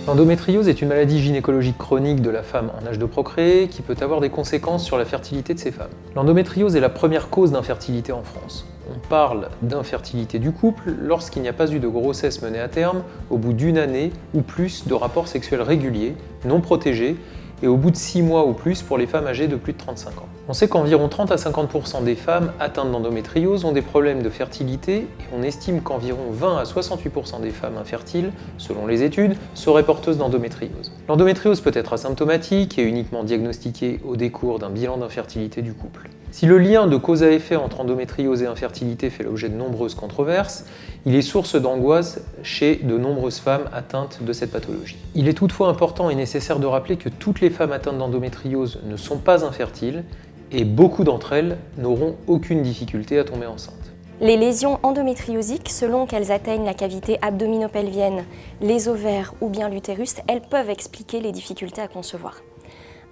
L'endométriose est une maladie gynécologique chronique de la femme en âge de procréer qui peut avoir des conséquences sur la fertilité de ces femmes. L'endométriose est la première cause d'infertilité en France. On parle d'infertilité du couple lorsqu'il n'y a pas eu de grossesse menée à terme au bout d'une année ou plus de rapports sexuels réguliers, non protégés, et au bout de 6 mois ou plus pour les femmes âgées de plus de 35 ans. On sait qu'environ 30 à 50% des femmes atteintes d'endométriose ont des problèmes de fertilité et on estime qu'environ 20 à 68% des femmes infertiles, selon les études, seraient porteuses d'endométriose. L'endométriose peut être asymptomatique et uniquement diagnostiquée au décours d'un bilan d'infertilité du couple. Si le lien de cause à effet entre endométriose et infertilité fait l'objet de nombreuses controverses, il est source d'angoisse chez de nombreuses femmes atteintes de cette pathologie. Il est toutefois important et nécessaire de rappeler que toutes les femmes atteintes d'endométriose ne sont pas infertiles et beaucoup d'entre elles n'auront aucune difficulté à tomber enceinte. Les lésions endométriosiques, selon qu'elles atteignent la cavité abdominopelvienne, les ovaires ou bien l'utérus, elles peuvent expliquer les difficultés à concevoir.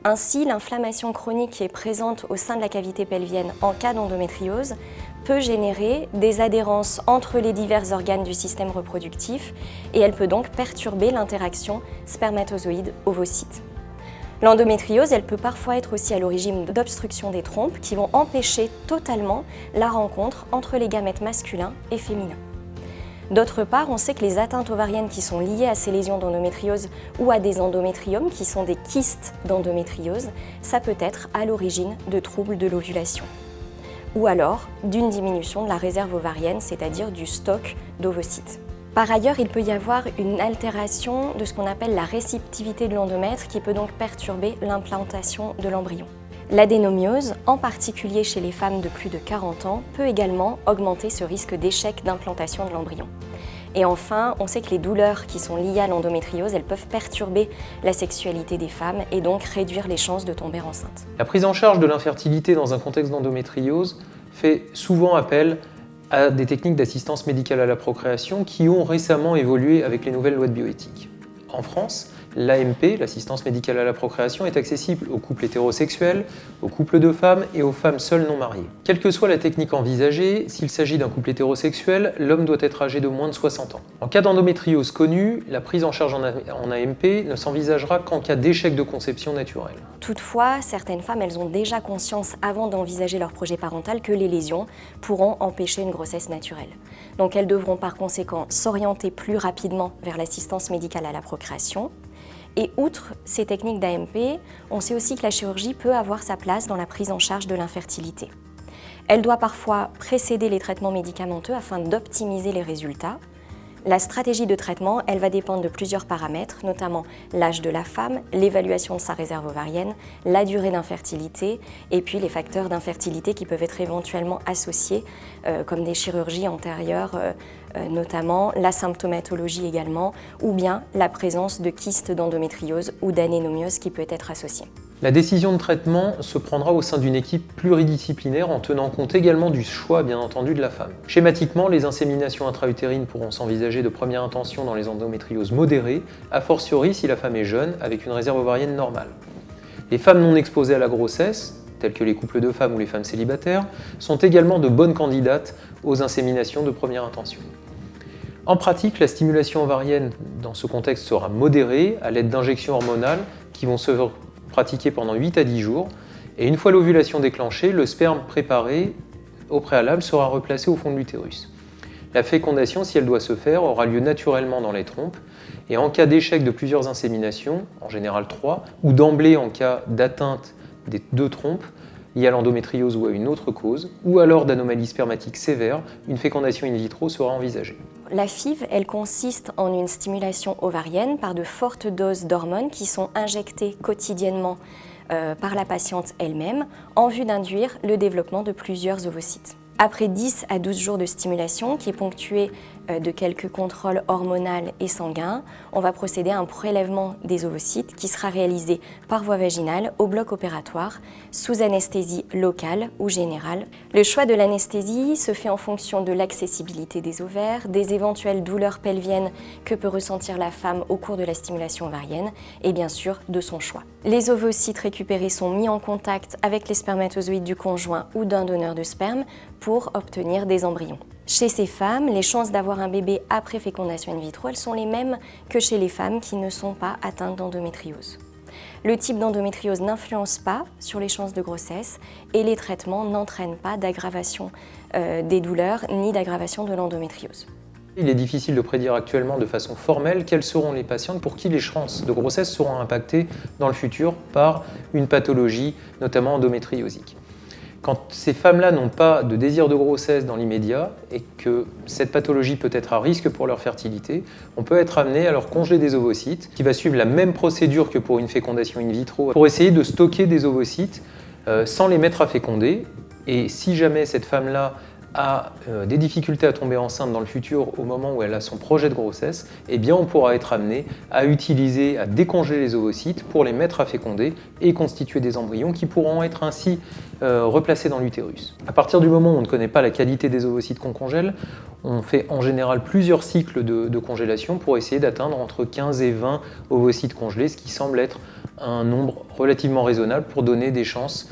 Ainsi, l'inflammation chronique qui est présente au sein de la cavité pelvienne en cas d'endométriose peut générer des adhérences entre les divers organes du système reproductif et elle peut donc perturber l'interaction spermatozoïde-ovocyte. L'endométriose, elle peut parfois être aussi à l'origine d'obstructions des trompes qui vont empêcher totalement la rencontre entre les gamètes masculins et féminins. D'autre part, on sait que les atteintes ovariennes qui sont liées à ces lésions d'endométriose ou à des endométriomes, qui sont des kystes d'endométriose, ça peut être à l'origine de troubles de l'ovulation. Ou alors d'une diminution de la réserve ovarienne, c'est-à-dire du stock d'ovocytes. Par ailleurs, il peut y avoir une altération de ce qu'on appelle la réceptivité de l'endomètre qui peut donc perturber l'implantation de l'embryon. L'adénomiose, en particulier chez les femmes de plus de 40 ans, peut également augmenter ce risque d'échec d'implantation de l'embryon. Et enfin, on sait que les douleurs qui sont liées à l'endométriose, elles peuvent perturber la sexualité des femmes et donc réduire les chances de tomber enceinte. La prise en charge de l'infertilité dans un contexte d'endométriose fait souvent appel à des techniques d'assistance médicale à la procréation qui ont récemment évolué avec les nouvelles lois de bioéthique. En France, l'AMP, l'assistance médicale à la procréation, est accessible aux couples hétérosexuels, aux couples de femmes et aux femmes seules non mariées. Quelle que soit la technique envisagée, s'il s'agit d'un couple hétérosexuel, l'homme doit être âgé de moins de 60 ans. En cas d'endométriose connue, la prise en charge en AMP ne s'envisagera qu'en cas d'échec de conception naturelle. Toutefois, certaines femmes, elles ont déjà conscience, avant d'envisager leur projet parental, que les lésions pourront empêcher une grossesse naturelle. Donc elles devront par conséquent s'orienter plus rapidement vers l'assistance médicale à la procréation. Et outre ces techniques d'AMP, on sait aussi que la chirurgie peut avoir sa place dans la prise en charge de l'infertilité. Elle doit parfois précéder les traitements médicamenteux afin d'optimiser les résultats. La stratégie de traitement, elle va dépendre de plusieurs paramètres, notamment l'âge de la femme, l'évaluation de sa réserve ovarienne, la durée d'infertilité et puis les facteurs d'infertilité qui peuvent être éventuellement associés, comme des chirurgies antérieures, notamment la symptomatologie également, ou bien la présence de kystes d'endométriose ou d'adénomiose qui peut être associée. La décision de traitement se prendra au sein d'une équipe pluridisciplinaire en tenant compte également du choix, bien entendu, de la femme. Schématiquement, les inséminations intra-utérines pourront s'envisager de première intention dans les endométrioses modérées, a fortiori si la femme est jeune, avec une réserve ovarienne normale. Les femmes non exposées à la grossesse, telles que les couples de femmes ou les femmes célibataires, sont également de bonnes candidates aux inséminations de première intention. En pratique, la stimulation ovarienne dans ce contexte sera modérée à l'aide d'injections hormonales qui vont se pratiquer pendant 8 à 10 jours, et une fois l'ovulation déclenchée, le sperme préparé au préalable sera replacé au fond de l'utérus. La fécondation, si elle doit se faire, aura lieu naturellement dans les trompes, et en cas d'échec de plusieurs inséminations, en général 3, ou d'emblée en cas d'atteinte des 2 trompes, liées à l'endométriose ou à une autre cause, ou alors d'anomalies spermatiques sévères, une fécondation in vitro sera envisagée. La FIV, elle consiste en une stimulation ovarienne par de fortes doses d'hormones qui sont injectées quotidiennement par la patiente elle-même en vue d'induire le développement de plusieurs ovocytes. Après 10 à 12 jours de stimulation, qui est ponctuée de quelques contrôles hormonaux et sanguins, on va procéder à un prélèvement des ovocytes qui sera réalisé par voie vaginale au bloc opératoire sous anesthésie locale ou générale. Le choix de l'anesthésie se fait en fonction de l'accessibilité des ovaires, des éventuelles douleurs pelviennes que peut ressentir la femme au cours de la stimulation ovarienne et bien sûr de son choix. Les ovocytes récupérés sont mis en contact avec les spermatozoïdes du conjoint ou d'un donneur de sperme pour obtenir des embryons. Chez ces femmes, les chances d'avoir d'avoir un bébé après fécondation in vitro, elles sont les mêmes que chez les femmes qui ne sont pas atteintes d'endométriose. Le type d'endométriose n'influence pas sur les chances de grossesse et les traitements n'entraînent pas d'aggravation des douleurs ni d'aggravation de l'endométriose. Il est difficile de prédire actuellement de façon formelle quelles seront les patientes pour qui les chances de grossesse seront impactées dans le futur par une pathologie, notamment endométriosique. Quand ces femmes-là n'ont pas de désir de grossesse dans l'immédiat et que cette pathologie peut être à risque pour leur fertilité, on peut être amené à leur congeler des ovocytes, qui va suivre la même procédure que pour une fécondation in vitro, pour essayer de stocker des ovocytes sans les mettre à féconder. Et si jamais cette femme-là a des difficultés à tomber enceinte dans le futur au moment où elle a son projet de grossesse, eh bien on pourra être amené à décongeler les ovocytes pour les mettre à féconder et constituer des embryons qui pourront être ainsi replacés dans l'utérus. À partir du moment où on ne connaît pas la qualité des ovocytes qu'on congèle, on fait en général plusieurs cycles de congélation pour essayer d'atteindre entre 15 et 20 ovocytes congelés, ce qui semble être un nombre relativement raisonnable pour donner des chances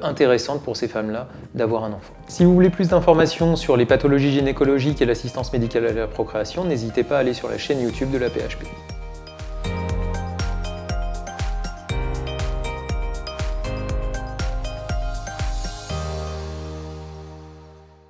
intéressantes pour ces femmes-là d'avoir un enfant. Si vous voulez plus d'informations sur les pathologies gynécologiques et l'assistance médicale à la procréation, n'hésitez pas à aller sur la chaîne YouTube de la PHP.